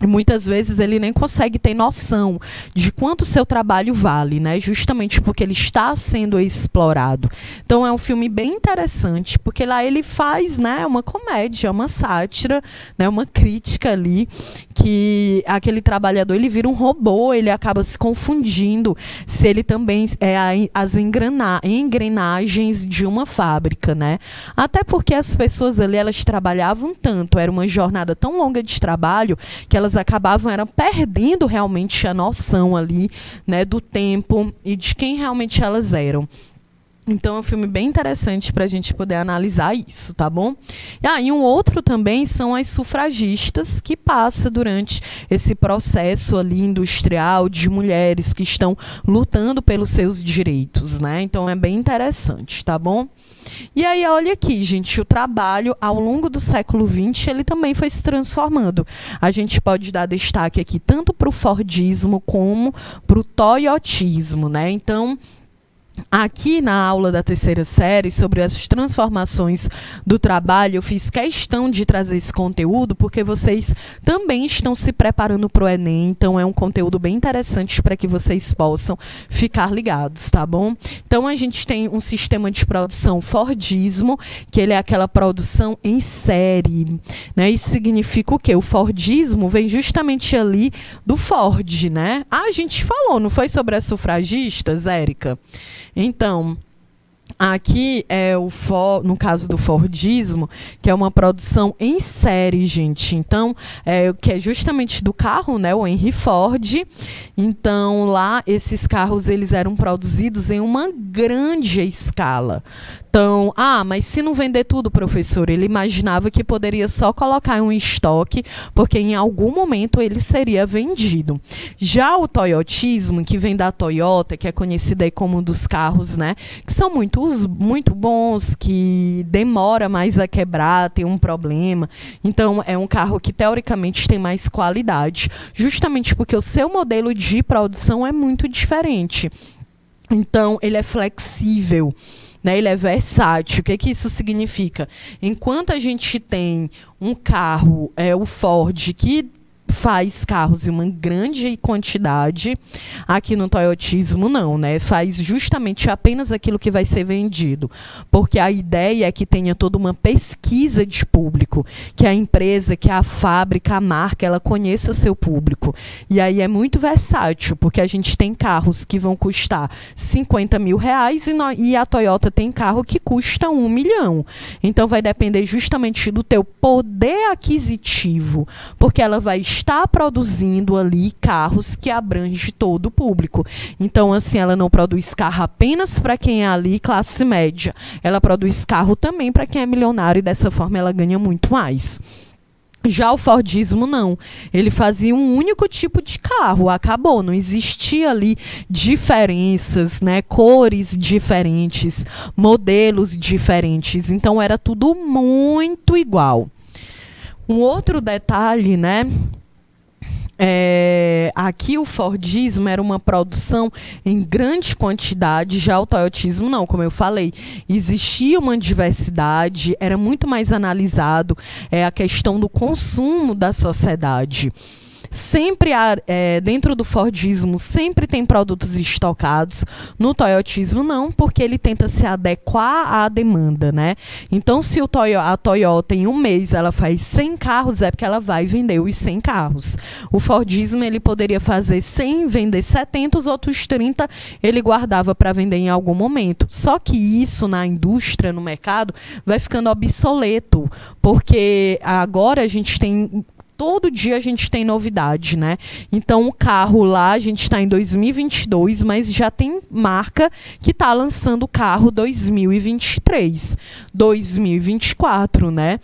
E muitas vezes ele nem consegue ter noção de quanto seu trabalho vale, né? Justamente porque ele está sendo explorado. Então é um filme bem interessante, porque lá ele faz, né, uma comédia, uma sátira, né, uma crítica ali, que aquele trabalhador ele vira um robô, ele acaba se confundindo se ele também é as engrenagens de uma fábrica, né? Até porque as pessoas ali, elas trabalhavam tanto, era uma jornada tão longa de trabalho, que elas acabavam perdendo realmente a noção ali, né, do tempo e de quem realmente elas eram. Então é um filme bem interessante para a gente poder analisar isso, tá bom? E um outro também são as sufragistas, que passa durante esse processo ali industrial de mulheres que estão lutando pelos seus direitos, né? Então é bem interessante, tá bom? E aí, olha aqui, gente, o trabalho ao longo do século XX, ele também foi se transformando. A gente pode dar destaque aqui tanto para o Fordismo como para o Toyotismo, né? Então, aqui na aula da terceira série, sobre as transformações do trabalho, eu fiz questão de trazer esse conteúdo, porque vocês também estão se preparando para o Enem, então é um conteúdo bem interessante para que vocês possam ficar ligados, tá bom? Então a gente tem um sistema de produção Fordismo, que ele é aquela produção em série, né? Isso significa o quê? O Fordismo vem justamente ali do Ford, né? A gente falou, não foi sobre as sufragistas, Érica? Então, aqui é no caso do Fordismo, que é uma produção em série, gente. Então, que é justamente do carro, né, o Henry Ford. Então, lá, esses carros eles eram produzidos em uma grande escala. Então, mas se não vender tudo, professor, ele imaginava que poderia só colocar em um estoque, porque em algum momento ele seria vendido. Já o toyotismo, que vem da Toyota, que é conhecida aí como um dos carros, né, que são muito muito bons, que demora mais a quebrar, tem um problema. Então, é um carro que, teoricamente, tem mais qualidade, justamente porque o seu modelo de produção é muito diferente. Então, ele é flexível, né? Ele é versátil. O que que isso significa? Enquanto a gente tem um carro, o Ford, que faz carros em uma grande quantidade, aqui no Toyotismo não, né? Faz justamente apenas aquilo que vai ser vendido, porque a ideia é que tenha toda uma pesquisa de público, que a empresa, que a fábrica, a marca, ela conheça seu público. E aí é muito versátil, porque a gente tem carros que vão custar 50 mil reais e a Toyota tem carro que custa 1 milhão. Então vai depender justamente do teu poder aquisitivo, porque ela vai estar produzindo ali carros que abrangem todo o público. Então, assim, ela não produz carro apenas para quem é ali classe média. Ela produz carro também para quem é milionário e dessa forma ela ganha muito mais. Já o Fordismo não, ele fazia um único tipo de carro, acabou, não existia ali diferenças, né, cores diferentes, modelos diferentes, então era tudo muito igual. Um outro detalhe, né? Aqui o Fordismo era uma produção em grande quantidade, já o Toyotismo não, como eu falei, existia uma diversidade, era muito mais analisado a questão do consumo da sociedade. Sempre dentro do Fordismo sempre tem produtos estocados, no Toyotismo não, porque ele tenta se adequar à demanda, né? Então, se a Toyota em um mês ela faz 100 carros, é porque ela vai vender os 100 carros. O Fordismo ele poderia fazer 100, vender 70, os outros 30 ele guardava para vender em algum momento. Só que isso na indústria, no mercado, vai ficando obsoleto, porque agora a gente tem... Todo dia a gente tem novidade, né? Então, o carro lá, a gente está em 2022, mas já tem marca que está lançando o carro 2023, 2024, né?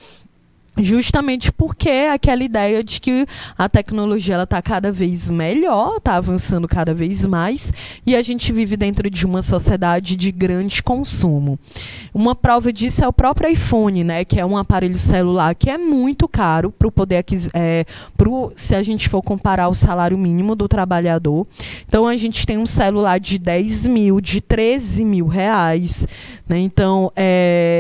Justamente porque é aquela ideia de que a tecnologia está cada vez melhor, está avançando cada vez mais e a gente vive dentro de uma sociedade de grande consumo. Uma prova disso é o próprio iPhone, né, que é um aparelho celular que é muito caro para o poder se a gente for comparar o salário mínimo do trabalhador. Então a gente tem um celular de 10 mil, de 13 mil reais, né? Então,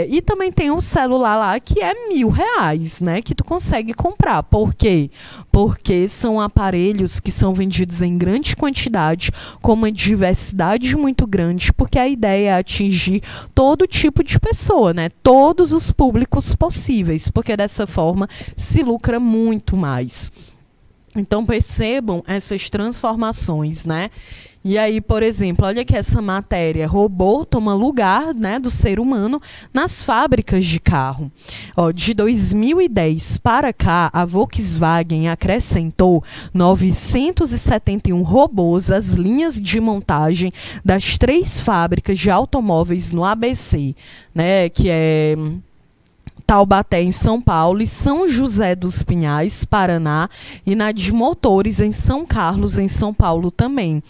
e também tem um celular lá que é R$ 1.000, né, que tu consegue comprar. Por quê? Porque são aparelhos que são vendidos em grande quantidade, com uma diversidade muito grande, porque a ideia é atingir todo tipo de pessoa, né, todos os públicos possíveis, porque dessa forma se lucra muito mais. Então percebam essas transformações, né? E aí, por exemplo, olha que essa matéria, robô toma lugar, né, do ser humano nas fábricas de carro. Ó, de 2010 para cá, a Volkswagen acrescentou 971 robôs às linhas de montagem das 3 fábricas de automóveis no ABC, né, que é Taubaté, em São Paulo, e São José dos Pinhais, Paraná, e na de Motores, em São Carlos, em São Paulo também.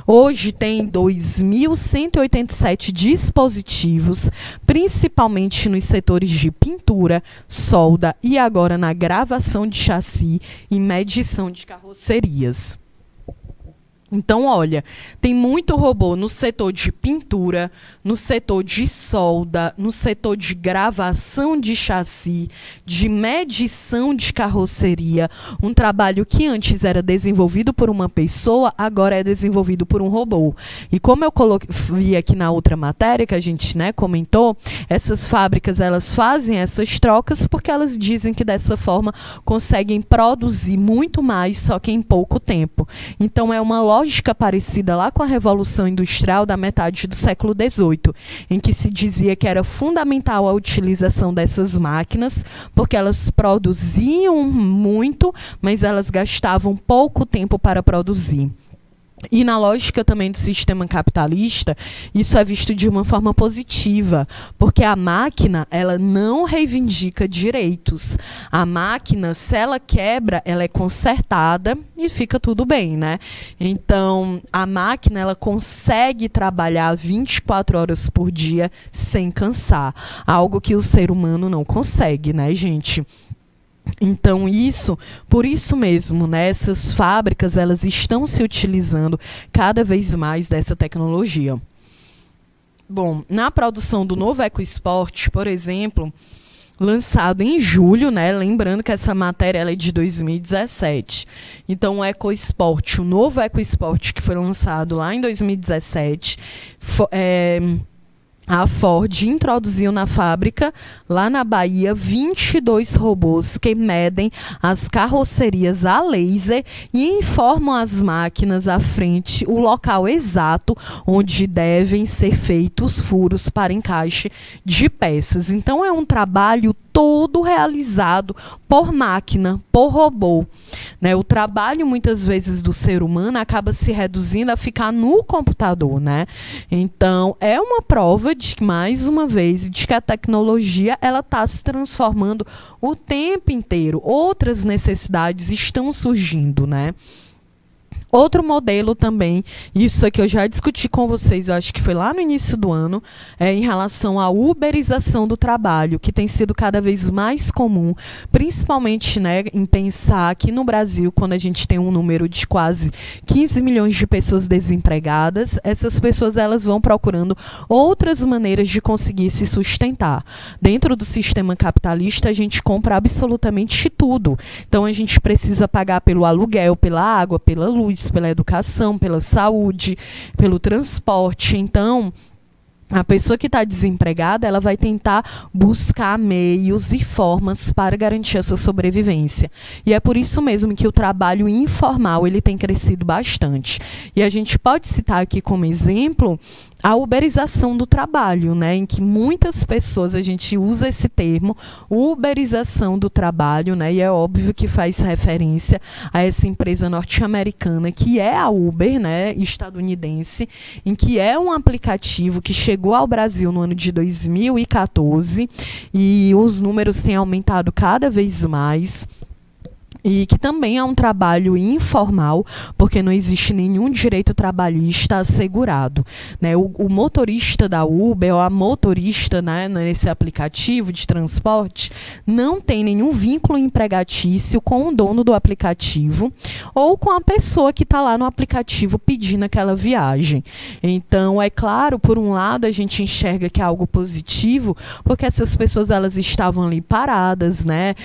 Hoje tem 2.187 dispositivos, principalmente nos setores de pintura, solda e agora na gravação de chassi e medição de carrocerias. Então, olha, tem muito robô no setor de pintura, no setor de solda, no setor de gravação de chassi, de medição de carroceria. Um trabalho que antes era desenvolvido por uma pessoa, agora é desenvolvido por um robô. E como eu vi aqui na outra matéria que a gente, né, comentou, essas fábricas elas fazem essas trocas porque elas dizem que dessa forma conseguem produzir muito mais, só que em pouco tempo. Então, é uma lógica parecida lá com a Revolução Industrial da metade do século XVIII, em que se dizia que era fundamental a utilização dessas máquinas, porque elas produziam muito, mas elas gastavam pouco tempo para produzir. E na lógica também do sistema capitalista, isso é visto de uma forma positiva, porque a máquina, ela não reivindica direitos. A máquina, se ela quebra, ela é consertada e fica tudo bem, né? Então, a máquina, ela consegue trabalhar 24 horas por dia sem cansar, algo que o ser humano não consegue, né, gente? Então, por isso mesmo, né, essas fábricas, elas estão se utilizando cada vez mais dessa tecnologia. Bom, na produção do novo EcoSport, por exemplo, lançado em julho, né, lembrando que essa matéria ela é de 2017. Então, o EcoSport, o novo EcoSport que foi lançado lá em 2017, a Ford introduziu na fábrica, lá na Bahia, 22 robôs que medem as carrocerias a laser e informam as máquinas à frente o local exato onde devem ser feitos furos para encaixe de peças. Então, é um trabalho todo realizado por máquina, por robô, né? O trabalho, muitas vezes, do ser humano acaba se reduzindo a ficar no computador, né? Então, é uma prova de que, mais uma vez, de que a tecnologia ela está se transformando o tempo inteiro. Outras necessidades estão surgindo, né? Outro modelo também, isso aqui eu já discuti com vocês, eu acho que foi lá no início do ano, em relação à uberização do trabalho, que tem sido cada vez mais comum, principalmente, né, em pensar aqui no Brasil, quando a gente tem um número de quase 15 milhões de pessoas desempregadas, essas pessoas elas vão procurando outras maneiras de conseguir se sustentar. Dentro do sistema capitalista, a gente compra absolutamente tudo. Então, a gente precisa pagar pelo aluguel, pela água, pela luz, pela educação, pela saúde, pelo transporte. Então, a pessoa que está desempregada, ela vai tentar buscar meios e formas para garantir a sua sobrevivência. E é por isso mesmo que o trabalho informal ele tem crescido bastante. E a gente pode citar aqui como exemplo a uberização do trabalho, né, em que muitas pessoas, a gente usa esse termo, uberização do trabalho, né, e é óbvio que faz referência a essa empresa norte-americana, que é a Uber, né, estadunidense, em que é um aplicativo que chegou ao Brasil no ano de 2014 e os números têm aumentado cada vez mais. E que também é um trabalho informal, porque não existe nenhum direito trabalhista assegurado, né? O motorista da Uber, ou a motorista, né, nesse aplicativo de transporte, não tem nenhum vínculo empregatício com o dono do aplicativo ou com a pessoa que está lá no aplicativo pedindo aquela viagem. Então, é claro, por um lado, a gente enxerga que é algo positivo, porque essas pessoas elas estavam ali paradas, né,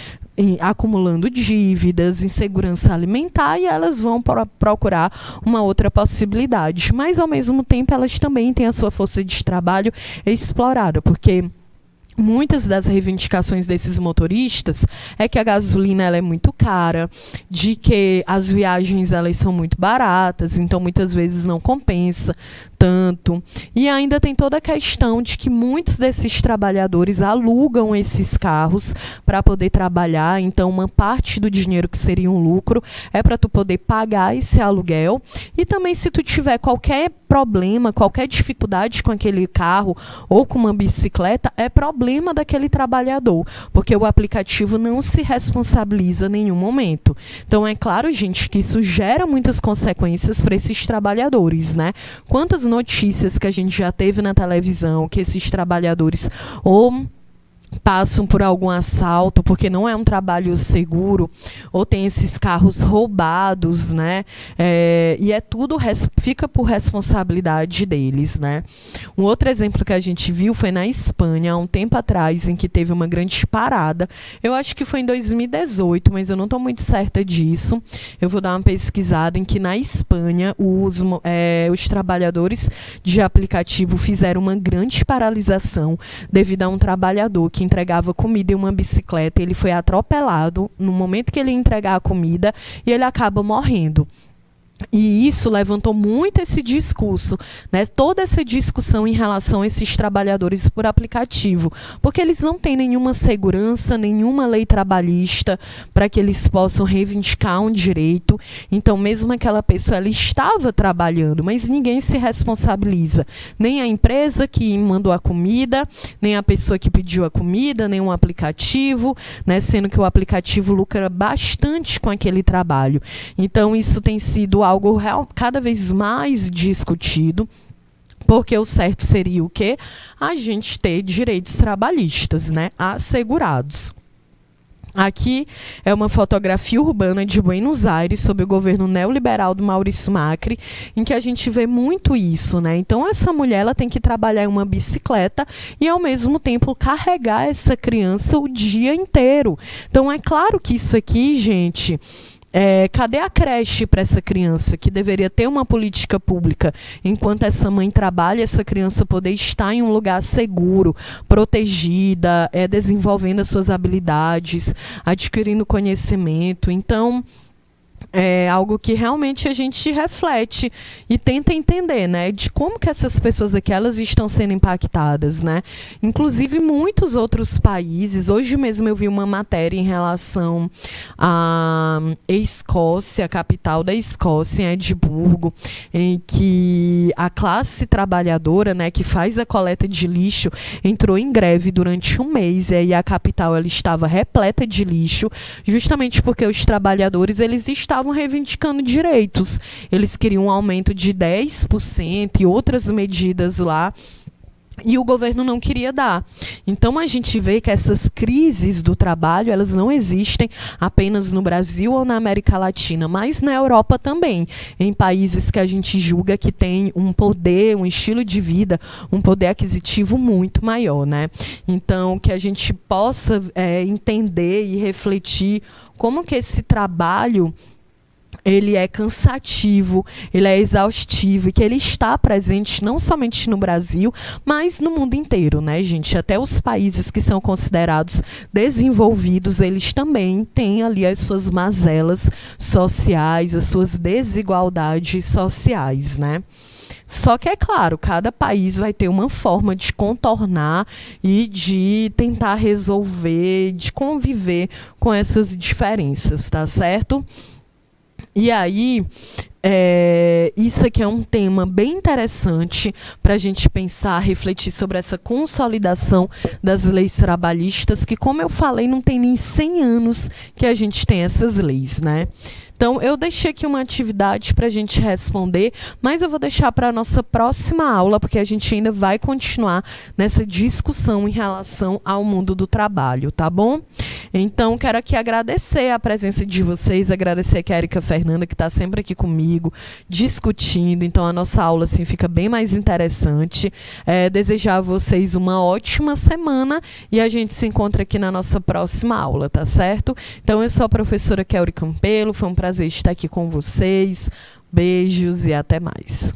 acumulando dívidas, insegurança alimentar, e elas vão procurar uma outra possibilidade. Mas, ao mesmo tempo, elas também têm a sua força de trabalho explorada, porque muitas das reivindicações desses motoristas é que a gasolina ela é muito cara, de que as viagens elas são muito baratas, então muitas vezes não compensa tanto. E ainda tem toda a questão de que muitos desses trabalhadores alugam esses carros para poder trabalhar, então uma parte do dinheiro que seria um lucro é para tu poder pagar esse aluguel, e também se tu tiver qualquer problema, qualquer dificuldade com aquele carro ou com uma bicicleta, é problema daquele trabalhador, porque o aplicativo não se responsabiliza em nenhum momento. Então, é claro, gente, que isso gera muitas consequências para esses trabalhadores, né? Quantas notícias que a gente já teve na televisão que esses trabalhadores ou passam por algum assalto, porque não é um trabalho seguro, ou tem esses carros roubados, né? E é tudo fica por responsabilidade deles, né? Um outro exemplo que a gente viu foi na Espanha, há um tempo atrás, em que teve uma grande parada. Eu acho que foi em 2018, mas eu não estou muito certa disso. Eu vou dar uma pesquisada em que na Espanha os trabalhadores de aplicativo fizeram uma grande paralisação devido a um trabalhador que entregava comida em uma bicicleta. Ele foi atropelado no momento que ele ia entregar a comida e ele acaba morrendo. E isso levantou muito esse discurso, né? Toda essa discussão em relação a esses trabalhadores por aplicativo, porque eles não têm nenhuma segurança, nenhuma lei trabalhista para que eles possam reivindicar um direito. Então, mesmo aquela pessoa, ela estava trabalhando, mas ninguém se responsabiliza. Nem a empresa que mandou a comida, nem a pessoa que pediu a comida, nem um aplicativo, né? Sendo que o aplicativo lucra bastante com aquele trabalho. Então, isso tem sido algo cada vez mais discutido, porque o certo seria o quê? A gente ter direitos trabalhistas, né, assegurados. Aqui é uma fotografia urbana de Buenos Aires sob o governo neoliberal do Maurício Macri, em que a gente vê muito isso, né? Então essa mulher, ela tem que trabalhar em uma bicicleta e ao mesmo tempo carregar essa criança o dia inteiro. Então é claro que isso aqui, gente, cadê a creche para essa criança, que deveria ter uma política pública, enquanto essa mãe trabalha, essa criança poder estar em um lugar seguro, protegida, desenvolvendo as suas habilidades, adquirindo conhecimento. Então, é algo que realmente a gente reflete e tenta entender, né, de como que essas pessoas aqui, elas estão sendo impactadas, né? Inclusive muitos outros países. Hoje mesmo eu vi uma matéria em relação à Escócia, a capital da Escócia, em Edimburgo, em que a classe trabalhadora, né, que faz a coleta de lixo, entrou em greve durante um mês, e aí a capital, ela estava repleta de lixo, justamente porque os trabalhadores, eles estavam reivindicando direitos. Eles queriam um aumento de 10% e outras medidas lá, e o governo não queria dar. Então a gente vê que essas crises do trabalho, elas não existem apenas no Brasil ou na América Latina, mas na Europa também, em países que a gente julga que tem um poder, um estilo de vida, um poder aquisitivo muito maior, né? Então que a gente possa entender e refletir como que esse trabalho, ele é cansativo, ele é exaustivo, e que ele está presente não somente no Brasil, mas no mundo inteiro, né, gente? Até os países que são considerados desenvolvidos, eles também têm ali as suas mazelas sociais, as suas desigualdades sociais, né? Só que, é claro, cada país vai ter uma forma de contornar e de tentar resolver, de conviver com essas diferenças, tá certo? E aí, isso aqui é um tema bem interessante para a gente pensar, refletir sobre essa consolidação das leis trabalhistas, que, como eu falei, não tem nem 100 anos que a gente tem essas leis, né? Então, eu deixei aqui uma atividade para a gente responder, mas eu vou deixar para a nossa próxima aula, porque a gente ainda vai continuar nessa discussão em relação ao mundo do trabalho, tá bom? Então, quero aqui agradecer a presença de vocês, agradecer aqui a Érica Fernanda, que está sempre aqui comigo, discutindo. Então, a nossa aula assim, fica bem mais interessante. Desejar a vocês uma ótima semana e a gente se encontra aqui na nossa próxima aula, tá certo? Então, eu sou a professora Kelly Campelo, foi um prazer estar aqui com vocês. Beijos e até mais.